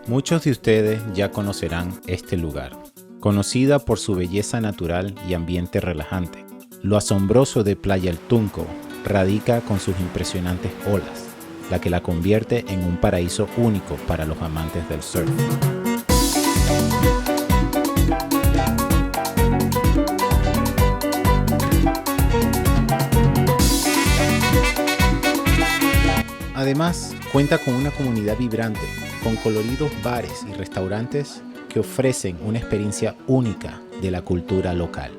Muchos de ustedes ya conocerán este lugar, conocida por su belleza natural y ambiente relajante. Lo asombroso de Playa El Tunco radica con sus impresionantes olas, la que la convierte en un paraíso único para los amantes del surf. Además, cuenta con una comunidad vibrante, con coloridos bares y restaurantes que ofrecen una experiencia única de la cultura local.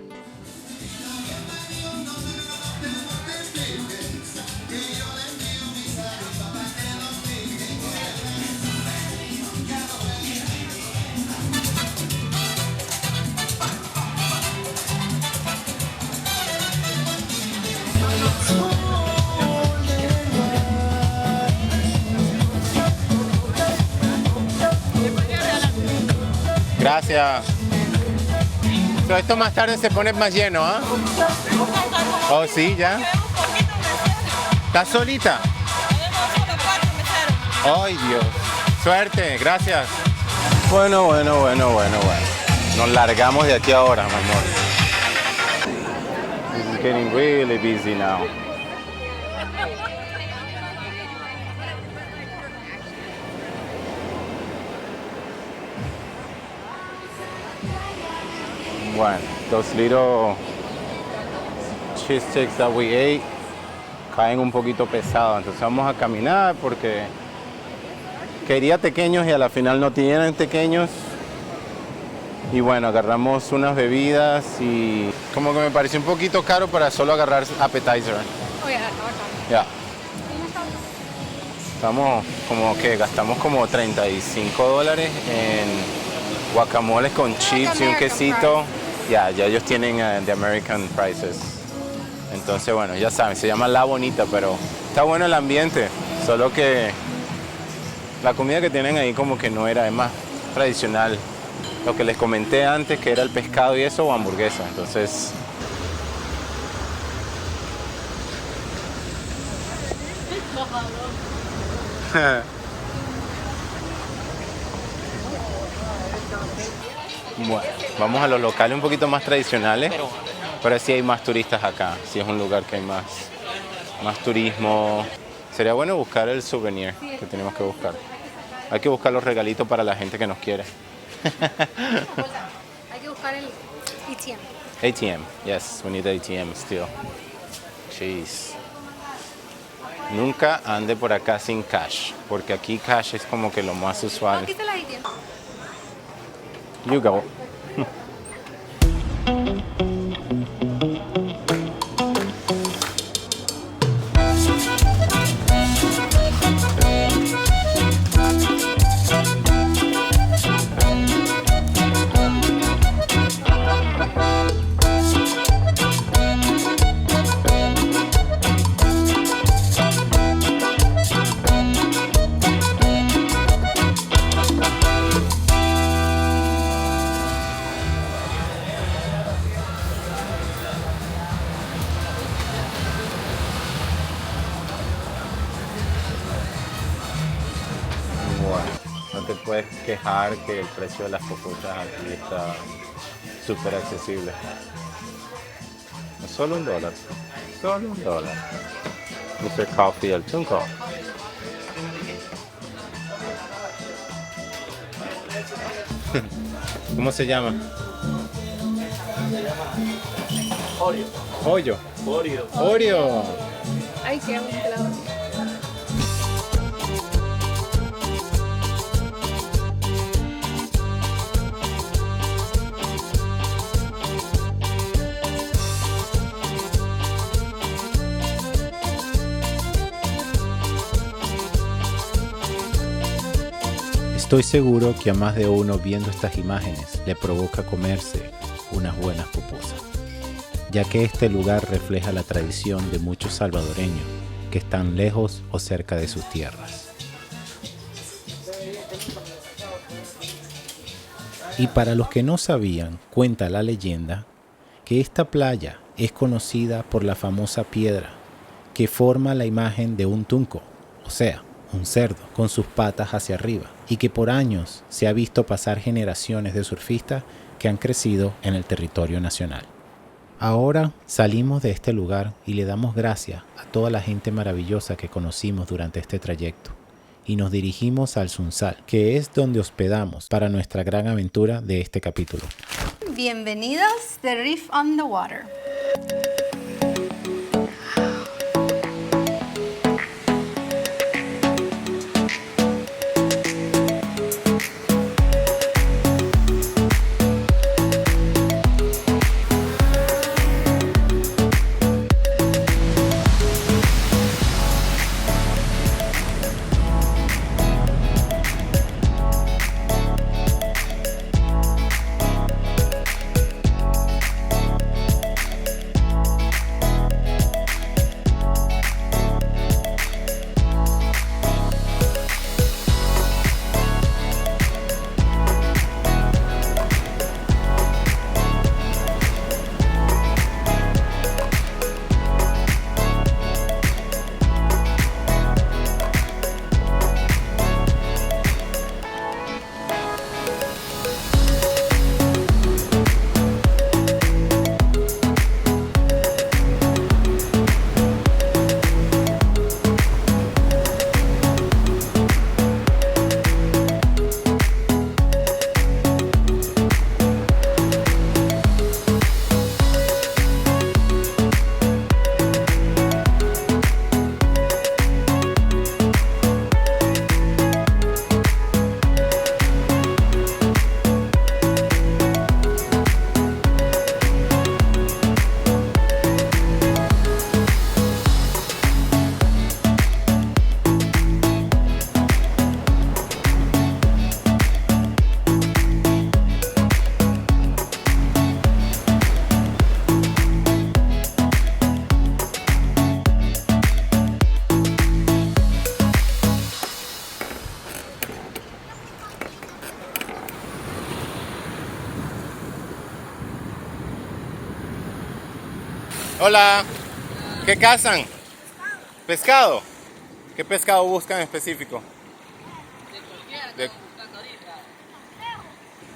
Gracias. Pero esto más tarde se pone más lleno, ¿ah? Oh, sí, ya. ¿Estás solita? Ay, Dios. Suerte, gracias. Bueno. Nos largamos de aquí ahora, mi amor. This is getting really busy now. Bueno, those little cheese sticks that we ate caen un poquito pesados, entonces vamos a caminar porque quería pequeños y a la final no tienen pequeños. Y bueno, agarramos unas bebidas y como que me pareció un poquito caro para solo agarrar appetizer. Ya. Estamos como que gastamos como $35 en guacamoles con chips y un quesito. Ya ellos tienen the American prices. Entonces, bueno, ya saben, se llama La Bonita, pero está bueno el ambiente. Solo que la comida que tienen ahí como que no era, es más tradicional. Lo que les comenté antes, que era el pescado y eso, o hamburguesa. Entonces... Bueno, vamos a los locales un poquito más tradicionales, pero sí hay más turistas acá, sí es un lugar que hay más turismo. Sería bueno buscar el souvenir que tenemos que buscar. Hay que buscar los regalitos para la gente que nos quiere. Hay que buscar el ATM. ATM, yes, we need ATM still. Jeez. Nunca ande por acá sin cash, porque aquí cash es como que lo más usual. Aquí está el ATM. You go. No te puedes quejar que el precio de las cocotas aquí está súper accesible. Solo $1. Solo $1. Mr. Coffee El Tunco. ¿Cómo se llama? Oreo. Pollo. Oreo. Oreo. Ay, qué helado. Estoy seguro que a más de uno viendo estas imágenes le provoca comerse unas buenas pupusas, ya que este lugar refleja la tradición de muchos salvadoreños que están lejos o cerca de sus tierras. Y para los que no sabían, cuenta la leyenda que esta playa es conocida por la famosa piedra que forma la imagen de un tunco, o sea, un cerdo con sus patas hacia arriba, y que por años se ha visto pasar generaciones de surfistas que han crecido en el territorio nacional. Ahora salimos de este lugar y le damos gracias a toda la gente maravillosa que conocimos durante este trayecto y nos dirigimos al Sunsal, que es donde hospedamos para nuestra gran aventura de este capítulo. Bienvenidos de Reef on the Water. Hola, ¿qué cazan? ¿Pescado? ¿Qué pescado buscan en específico? De-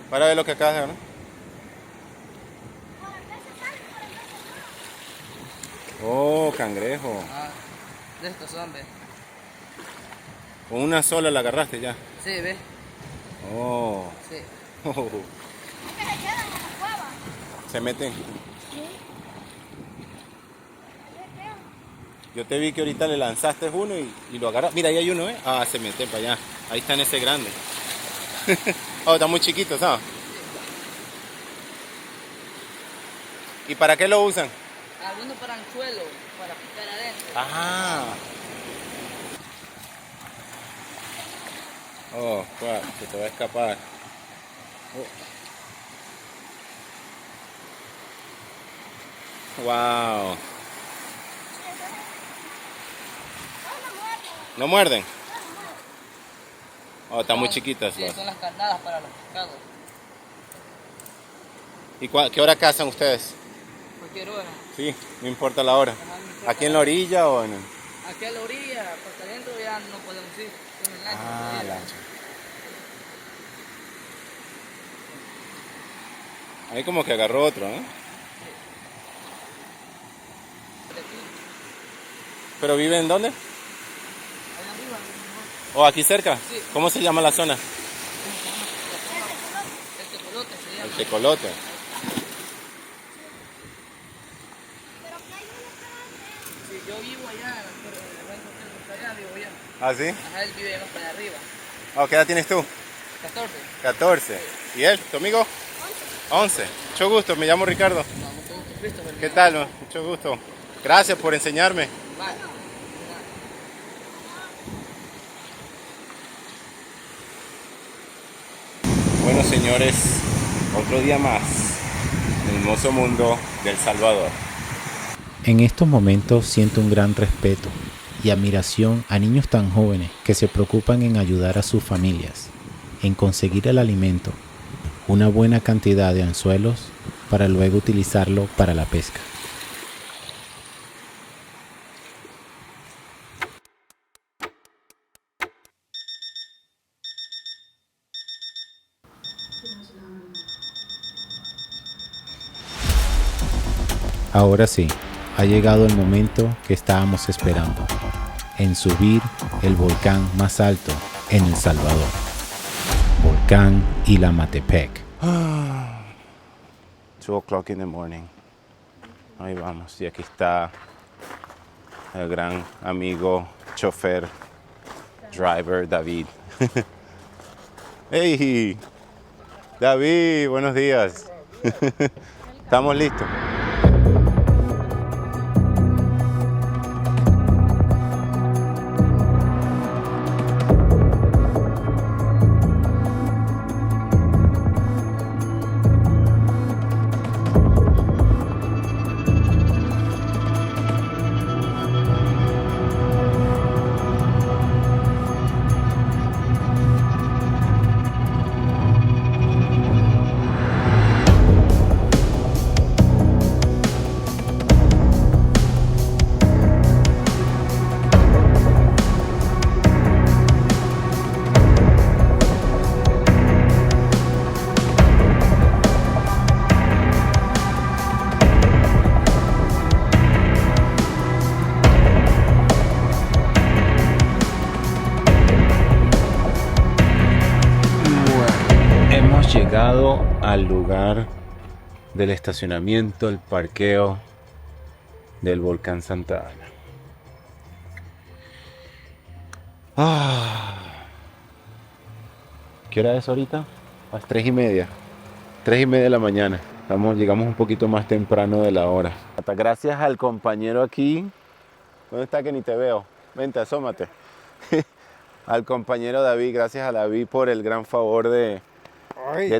Para ver lo que cazan, ¿no? Oh, cangrejo. Ah, de estos son, ¿ves? Con una sola la agarraste ya. Sí, ¿ves? Oh. Sí. Se meten. Yo te vi que ahorita le lanzaste uno y lo agarraste. Mira, ahí hay uno, ¿eh? Ah, se mete para allá. Ahí está en ese grande. Oh, está muy chiquito, ¿sabes? ¿Y para qué lo usan? Algunos para anzuelo, para picar adentro. Ah. Oh, cuál, se te va a escapar. Oh. Wow. ¿No muerden? Oh, están muy chiquitas. Sí, son las carnadas para los pescados. ¿Y qué hora cazan ustedes? Cualquier hora. Sí, no importa la hora. Ajá, no importa. ¿Aquí en la orilla o en...? Aquí a la orilla, porque adentro ya no podemos ir. Con el lancha. Ah, no se llega. lancha. Ahí como que agarró otro, ¿no? ¿Pero vive en dónde? Allá arriba, ¿O aquí cerca? Sí. ¿Cómo se llama la zona? el tecolote se El llama. Tecolote. Sí, yo vivo allá, pero el rancho que está allá, vivo allá. ¿Ah, sí? Ajá, él vive más para arriba. Oh, ¿qué edad tienes tú? 14. 14. ¿Y él, tu amigo? 11. Mucho gusto, me llamo Ricardo. No, mucho gusto, Christopher. ¿Qué tal? No? Mucho gusto. Gracias por enseñarme. Vale. Bueno, señores, otro día más en el hermoso mundo de El Salvador. En estos momentos siento un gran respeto y admiración a niños tan jóvenes que se preocupan en ayudar a sus familias, en conseguir el alimento, una buena cantidad de anzuelos para luego utilizarlo para la pesca. Ahora sí, ha llegado el momento que estábamos esperando, en subir el volcán más alto en El Salvador, Volcán Ilamatepec. 2 o'clock in the morning. Ahí vamos, y aquí está el gran amigo, chofer, driver David. ¡Hey! David, buenos días. ¿Estamos listos? Hemos llegado al lugar del estacionamiento, el parqueo del volcán Santa Ana. ¿Qué hora es ahorita? Las 3:30. 3:30 de la mañana. Llegamos un poquito más temprano de la hora. Gracias al compañero aquí. ¿Dónde está que ni te veo? Vente, asómate. Al compañero David, gracias a David por el gran favor de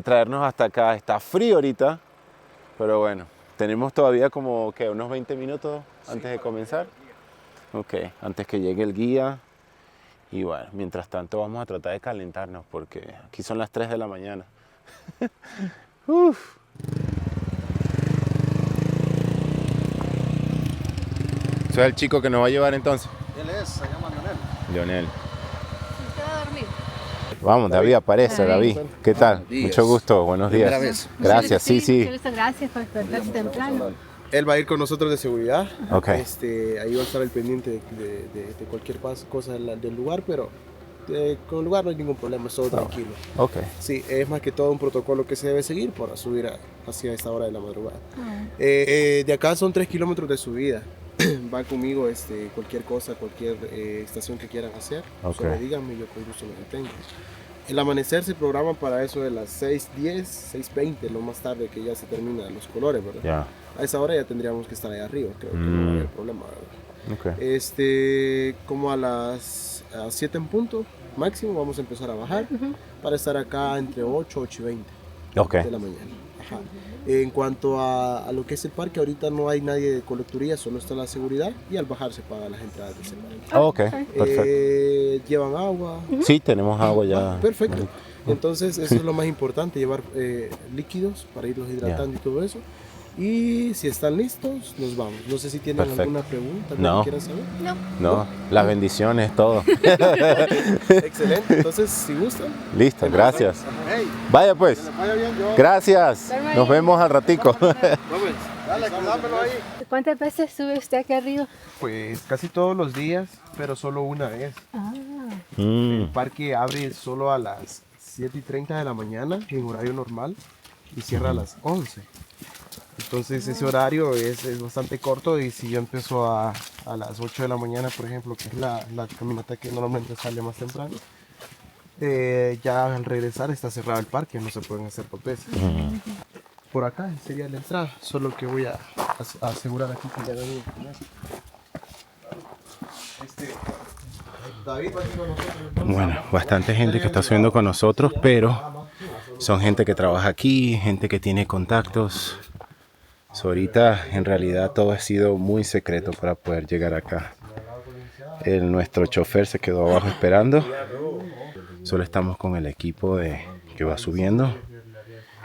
traernos hasta acá. Está frío ahorita, pero bueno, tenemos todavía como que unos 20 minutos antes de comenzar. Ok, antes que llegue el guía. Y bueno, mientras tanto vamos a tratar de calentarnos porque aquí son las 3 de la mañana. Uf. ¿Ese es el chico que nos va a llevar entonces? Él es, se llama Leonel. Leonel. ¿Usted va a dormir? Vamos, David, aparece, David. ¿Qué tal? Buenos días. Mucho gusto, buenos días. Primera vez. Gracias, sí, sí. Gracias por despertarse temprano. Él va a ir con nosotros de seguridad. Ok. Ahí va a estar al pendiente de cualquier cosa del lugar, pero con el lugar no hay ningún problema, es todo tranquilo. Ok. Sí, es más que todo un protocolo que se debe seguir para subir hacia esta hora de la madrugada. De acá son 3 kilómetros de subida. Va conmigo cualquier cosa, cualquier estación que quieran hacer. Ok. Solo díganme, yo con gusto me detengo. El amanecer se programa para eso de las 6:10, 6:20, lo más tarde que ya se terminan los colores, ¿verdad? Ya. A esa hora ya tendríamos que estar ahí arriba, creo que no va a haber problema, ¿verdad? Ok. Como a las 7 en punto, máximo, vamos a empezar a bajar para estar acá entre 8:20 Ok. de la mañana. Ajá. En cuanto a lo que es el parque, ahorita no hay nadie de colecturía, solo está la seguridad y al bajar se pagan las entradas de ese parque. Ok, perfecto. Llevan agua. Sí, tenemos agua ya. Perfecto. Entonces eso es lo más importante, llevar líquidos para irlos hidratando y todo eso. Y si están listos, nos vamos. No sé si tienen Perfecto. alguna pregunta No. que quieran saber. No, las bendiciones, todo. Excelente. Entonces, si gustan. Listo, gracias. Hey, Vaya pues. que les vaya bien, yo. Gracias. Nos vemos al ratico. Vamos. Dale, cuídamelo ahí. ¿Cuántas veces sube usted aquí arriba? Pues casi todos los días, pero solo una vez. El parque abre solo a las 7:30 de la mañana en horario normal y cierra a las 11. Entonces ese horario es bastante corto y si yo empiezo a las 8 de la mañana, por ejemplo, que es la caminata que normalmente sale más temprano, ya al regresar está cerrado el parque, no se pueden hacer papeles. Por acá sería la entrada, solo que voy a asegurar aquí que ya venimos con eso. David va a ir con nosotros. Bueno, bastante gente que está subiendo con nosotros, pero son gente que trabaja aquí, gente que tiene contactos. Ahorita en realidad todo ha sido muy secreto para poder llegar acá. Nuestro chofer se quedó abajo esperando. Solo estamos con el equipo que va subiendo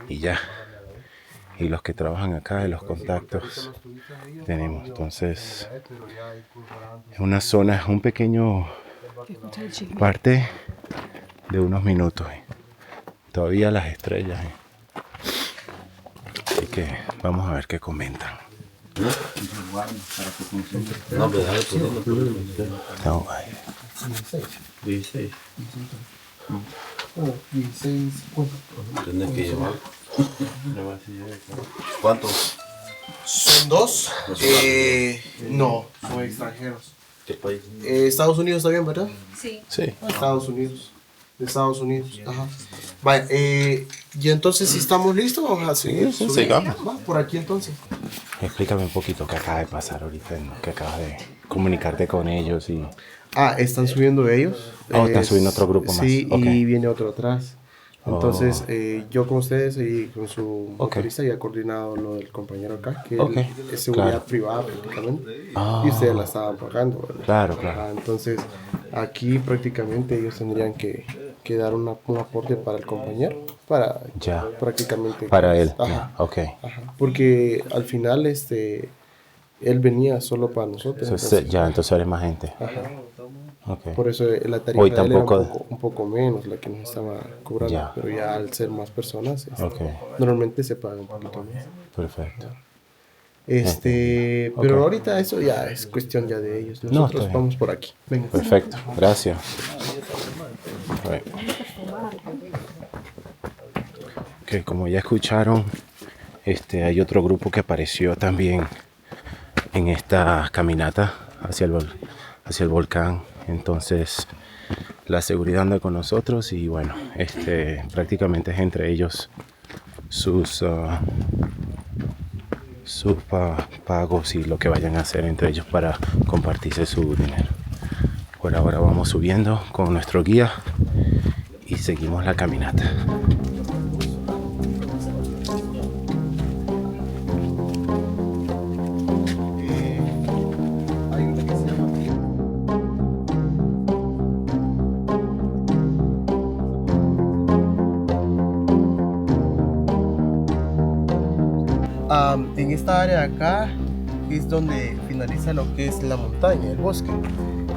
y ya. Y los que trabajan acá, de los contactos tenemos. Entonces es una zona, es un pequeño parte de unos minutos. Todavía las estrellas. Así que vamos a ver qué comentan. No, pero dale, pues, No, 16. Oh, 16. Tienes que llevar. ¿Cuántos? Son dos. No, son extranjeros. ¿Qué país? Estados Unidos está bien, ¿verdad? Sí. sí. Estados Unidos. De Estados Unidos. Ajá. Vaya, y entonces, si estamos listos, vamos a seguir. Sí, subiendo. sigamos. Va, por aquí entonces. Explícame un poquito qué acaba de pasar ahorita, ¿no? Que acabas de comunicarte con ellos y... Están subiendo ellos. Oh, están subiendo otro grupo más. Sí, Ok. y viene otro atrás. Entonces, Oh. yo con ustedes y con su Ok. motorista ya he coordinado lo del compañero acá, que Ok, es seguridad claro. privada prácticamente. Ah. Y ustedes la estaban pagando, ¿verdad? Claro, claro. Entonces, aquí prácticamente ellos tendrían que dar un aporte para el compañero, para Ya. prácticamente. Para él. Ajá. Ya, ok. Ajá. Porque al final, él venía solo para nosotros. Entonces eres más gente. Ajá. Ok. Por eso la tarifa Hoy de él era tampoco- un poco menos la que nos estaba cobrando, Ya. pero ya al ser más personas, Ok. normalmente se paga un poquito más. Perfecto. Pero ahorita eso ya es cuestión ya de ellos. está Nosotros bien. vamos por aquí. Venga. Perfecto. Gracias. Right. Ok, como ya escucharon, hay otro grupo que apareció también en esta caminata hacia el volcán. Entonces la seguridad anda con nosotros y bueno, prácticamente es entre ellos sus pagos y lo que vayan a hacer entre ellos para compartirse su dinero. Por ahora vamos subiendo con nuestro guía y seguimos la caminata. Hay una que se llama en esta área de acá es donde finaliza lo que es la montaña, el bosque,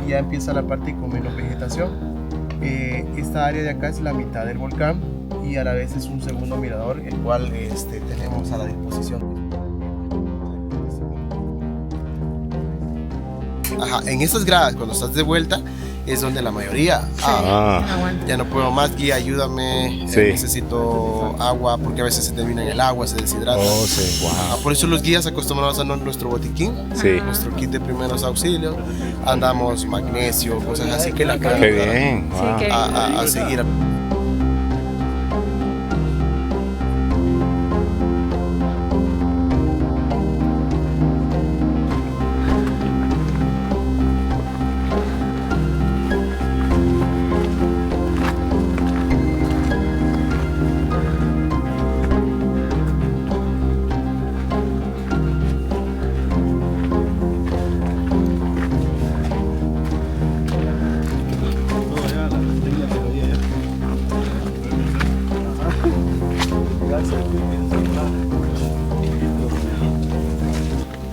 y ya empieza la parte con menos vegetación. Esta área de acá es la mitad del volcán y a la vez es un segundo mirador, el cual tenemos a la disposición. Ajá, en estas gradas, cuando estás de vuelta, es donde la mayoría. Ya no puedo más, guía, ayúdame. Sí. Necesito agua, porque a veces se termina en el agua, se deshidrata. Oh, sí, wow. Por eso los guías acostumbramos a nuestro botiquín, Sí. nuestro kit de primeros auxilios. Andamos magnesio, cosas así que la Qué bien. Wow. que- a seguir.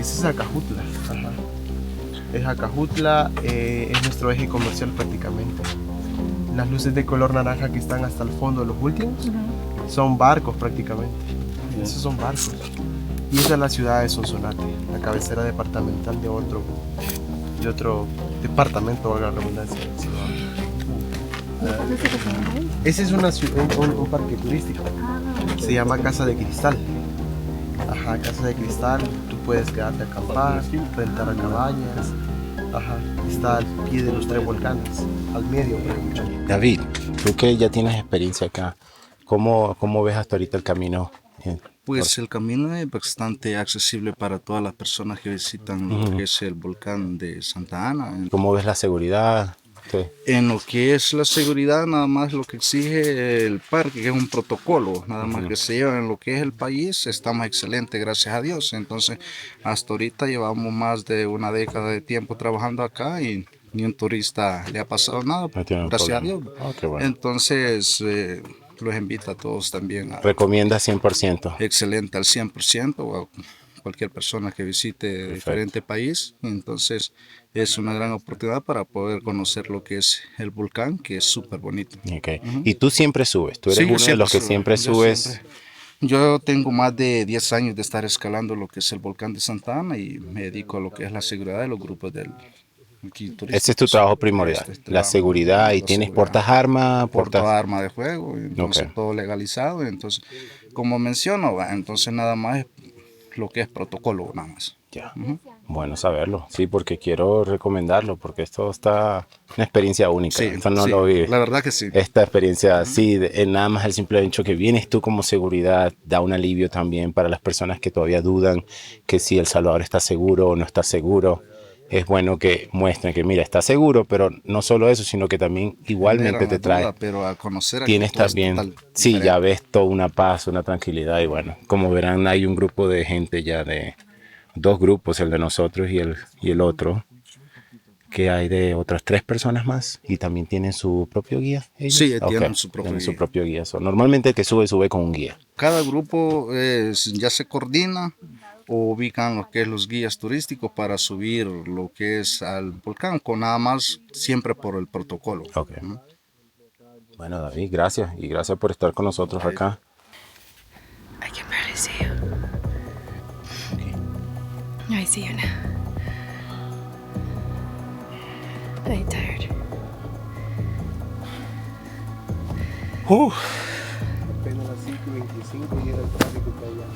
Ese es Acajutla. Ajá. Es Acajutla, es nuestro eje comercial prácticamente. Las luces de color naranja que están hasta el fondo, los últimos, son barcos prácticamente. Esos son barcos. Y esa es la ciudad de Sonsonate, la cabecera departamental de otro departamento, valga la redundancia. Ese es un parque turístico. Se llama Casa de Cristal. Ajá, Casa de Cristal. Tú puedes quedarte a acampar, rentar a cabañas. Ajá, está al pie de los tres volcanes, al medio. David, tú que ya tienes experiencia acá, ¿cómo ves hasta ahorita el camino? Pues el camino es bastante accesible para todas las personas que visitan lo que es el volcán de Santa Ana. ¿Cómo ves la seguridad? Sí. En lo que es la seguridad, nada más lo que exige el parque, que es un protocolo, nada más que se lleva en lo que es el país, estamos excelentes, gracias a Dios. Entonces, hasta ahorita llevamos más de una década de tiempo trabajando acá y ni un turista le ha pasado nada, No tienen gracias a problema. Dios. Ah, qué bueno. Entonces, los invito a todos también a Recomienda 100%. excelente al 100% o a cualquier persona que visite diferente país. Entonces es una gran oportunidad para poder conocer lo que es el volcán, que es súper bonito. Okay. Y tú siempre subes, tú eres Sí, yo uno de los que siempre yo subes. siempre. Yo tengo más de 10 años de estar escalando lo que es el volcán de Santa Ana y me dedico a lo que es la seguridad de los grupos del aquí Ese es tu turísticos. trabajo primordial, Este es la trabajo, seguridad. ¿Y la tienes seguridad. portas armas? Porto Portas... arma de fuego, entonces Ok. todo legalizado. Entonces, como menciono, entonces nada más es lo que es protocolo, nada más. Ya. Bueno saberlo, sí, porque quiero recomendarlo, porque esto está una experiencia única. Sí, Esto no sí, lo vive. la verdad que sí. Esta experiencia, sí, nada más el simple hecho que vienes tú como seguridad da un alivio también para las personas que todavía dudan que si El Salvador está seguro o no está seguro. Es bueno que muestren que, mira, está seguro, pero no solo eso, sino que también igualmente Genera te una trae. duda, pero a conocer aquí Tienes todo es también, total sí, ya diferente. ves toda una paz, una tranquilidad. Y bueno, como verán, hay un grupo de gente ya de dos grupos, el de nosotros y el otro, que hay de otras 3 personas más y también tienen su propio guía. ¿Ellos? Sí, Ok, tienen su propio tienen su guía. propio guía. So, normalmente el que sube con un guía. Cada grupo ya se coordina o ubican lo que es los guías turísticos para subir lo que es al volcán, con nada más siempre por el protocolo. Ok. Bueno, David, gracias. Y gracias por estar con nosotros acá. I can barely see you. I see you now. I'm tired. Apenas las 5:25 y era el tráfico que hay allá.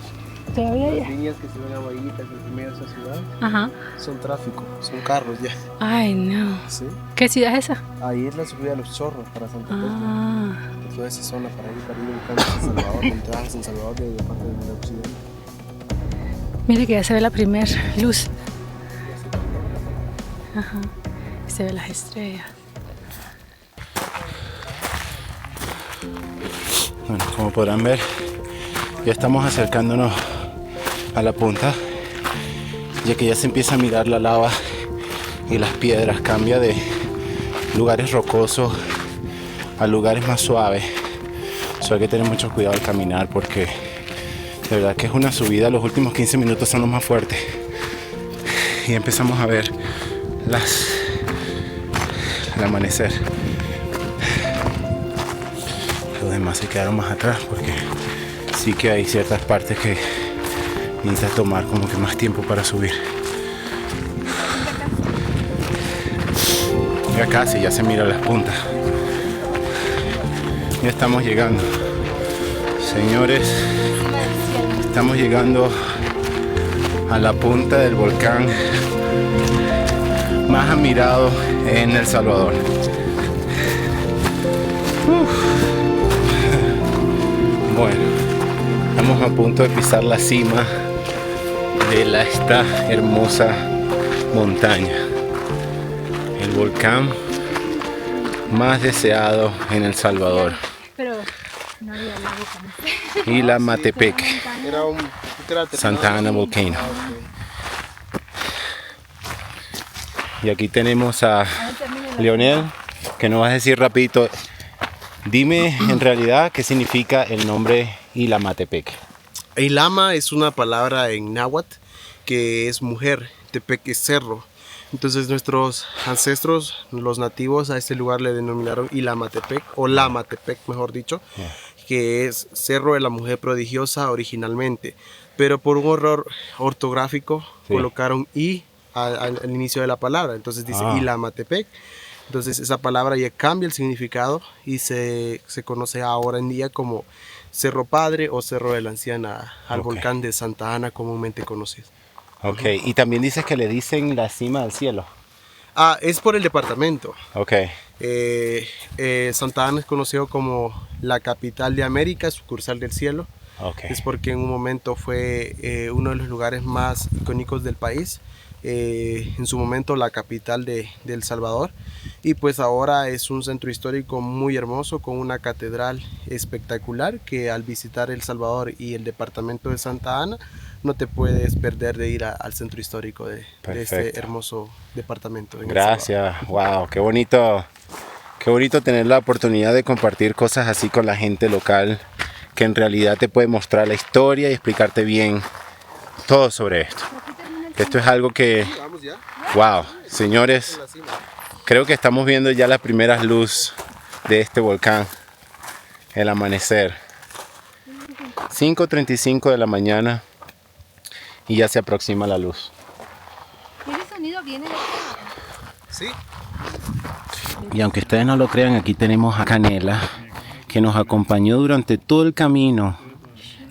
Todavía Las ya. líneas que se ven amarillitas en medio de esa ciudad Ajá. son tráfico, son carros ya. Ay, no. ¿Sí? ¿Qué ciudad es esa? Ahí es la subida a los Chorros para Santa Tecla. Ah. Toda esa zona para ir buscando San Salvador, entradas a San Salvador de parte del occidente. Mire que ya se ve la primer luz. Ajá. Se ve las estrellas. Bueno, como podrán ver, ya estamos acercándonos a la punta, ya que ya se empieza a mirar la lava y las piedras. Cambia de lugares rocosos a lugares más suaves. So hay que tener mucho cuidado al caminar porque de verdad que es una subida. Los últimos 15 minutos son los más fuertes y empezamos a ver el amanecer. Los demás se quedaron más atrás porque sí que hay ciertas partes que necesitas tomar como que más tiempo para subir. Ya casi, ya se miran las puntas. Ya estamos llegando. Señores, estamos llegando a la punta del volcán más admirado en El Salvador. Bueno, estamos a punto de pisar la cima de esta hermosa montaña. El volcán más deseado en El Salvador. Pero no había lago como Y la Matepeque, Era un cráter. Santa Ana Volcano. Y aquí tenemos a Leonel, que nos va a decir rapidito. Dime en realidad qué significa el nombre Ilamatepec. Ilama es una palabra en náhuatl que es mujer, Tepec es cerro. Entonces nuestros ancestros, los nativos, a este lugar le denominaron Ilamatepec o Lamatepec, mejor dicho, que es cerro de la mujer prodigiosa originalmente. Pero por un error ortográfico Sí. colocaron I al inicio de la palabra, entonces dice Ilamatepec. Entonces esa palabra ya cambia el significado y se conoce ahora en día como Cerro Padre o Cerro de la Anciana, al Ok. volcán de Santa Ana comúnmente conocido. Ok, y también dices que le dicen la cima del cielo. Ah, es por el departamento. Ok, Santa Ana es conocido como la capital de América, sucursal del cielo. ok. Es porque en un momento fue uno de los lugares más icónicos del país. En su momento la capital de El Salvador, y pues ahora es un centro histórico muy hermoso con una catedral espectacular que al visitar El Salvador y el departamento de Santa Ana no te puedes perder de ir al centro histórico de este Perfecto. hermoso departamento. en El Salvador. Gracias, wow, qué bonito tener la oportunidad de compartir cosas así con la gente local que en realidad te puede mostrar la historia y explicarte bien todo sobre esto. Esto es algo que, Vamos ya. wow, señores, creo que estamos viendo ya las primeras luces de este volcán, el amanecer. 5:35 de la mañana y ya se aproxima la luz. ¿Y ese sonido viene de acá? Sí. Y aunque ustedes no lo crean, aquí tenemos a Canela, que nos acompañó durante todo el camino.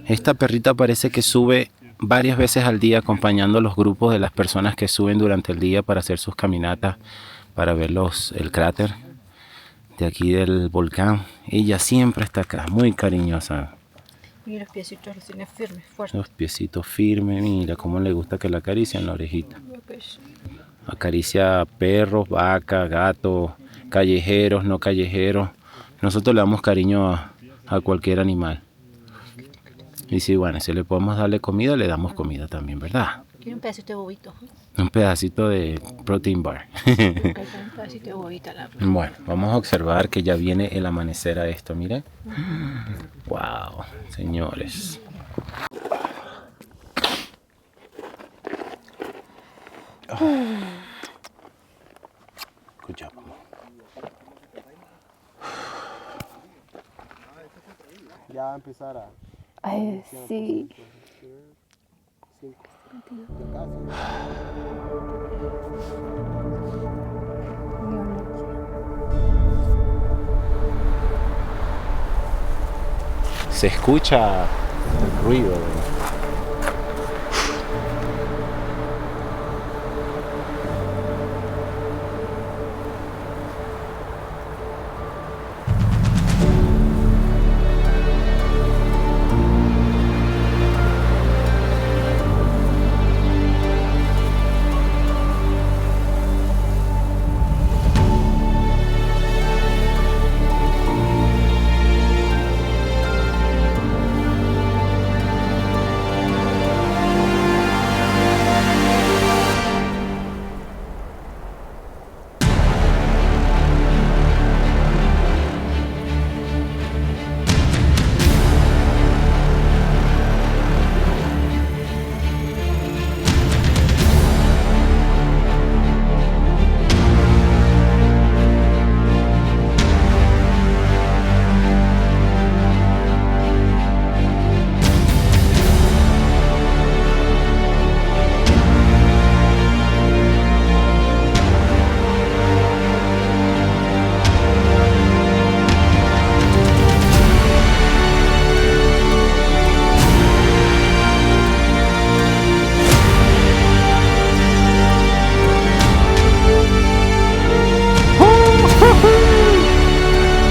Esta perrita parece que sube varias veces al día acompañando a los grupos de las personas que suben durante el día para hacer sus caminatas, para ver el cráter de aquí del volcán. Ella siempre está acá, muy cariñosa. Y los piecitos los tiene firmes, fuertes. Los piecitos firmes, mira cómo le gusta que la acaricien la orejita. Acaricia perros, vacas, gatos, callejeros, no callejeros. Nosotros le damos cariño a cualquier animal. Y si bueno, si le podemos darle comida, le damos comida también, ¿verdad? Quiere un pedacito de bobito. Un pedacito de protein bar. Un pedacito de bobita. Bueno, vamos a observar que ya viene el amanecer a esto, miren. Wow, señores. Good job. Ya va a empezar a... Ay, sí. Se escucha el ruido.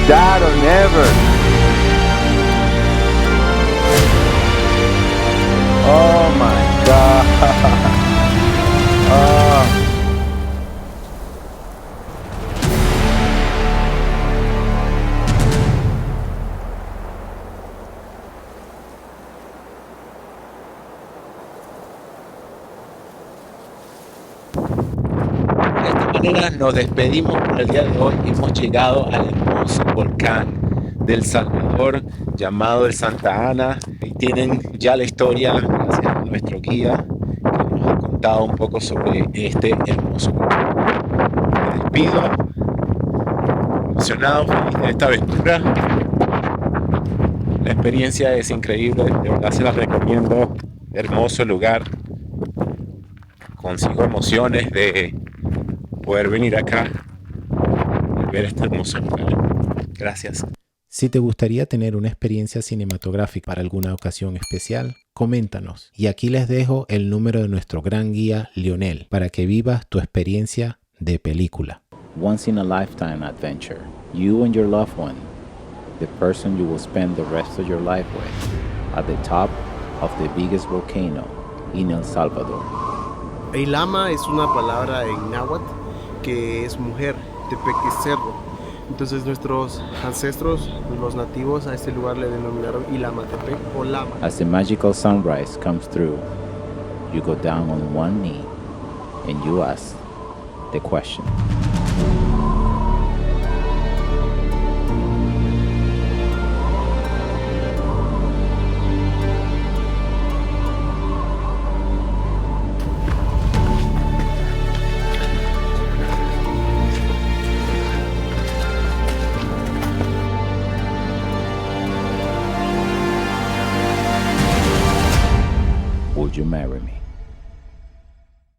That or never. Oh my God. Oh. De esta manera nos despedimos por el día de hoy. Hemos llegado al hermoso volcán del Salvador llamado el Santa Ana. Y tienen ya la historia gracias a nuestro guía que nos ha contado un poco sobre este hermoso volcán. Me despido, emocionado, feliz de esta aventura. La experiencia es increíble, de verdad se la recomiendo. Hermoso lugar. Consigo emociones de poder venir acá y ver este hermoso lugar. Gracias. Si te gustaría tener una experiencia cinematográfica para alguna ocasión especial, coméntanos. Y aquí les dejo el número de nuestro gran guía Lionel para que vivas tu experiencia de película. Once in a lifetime adventure. You and your loved one. The person you will spend the rest of your life with. At the top of the biggest volcano in El Salvador. Eilama es una palabra en náhuatl que es mujer, Tepec es cerro. Entonces nuestros ancestros, los nativos, a este lugar le denominaron Ilama Tepec o Lama. As the magical sunrise comes through, you go down on one knee and you ask the question. Will You Marry Me?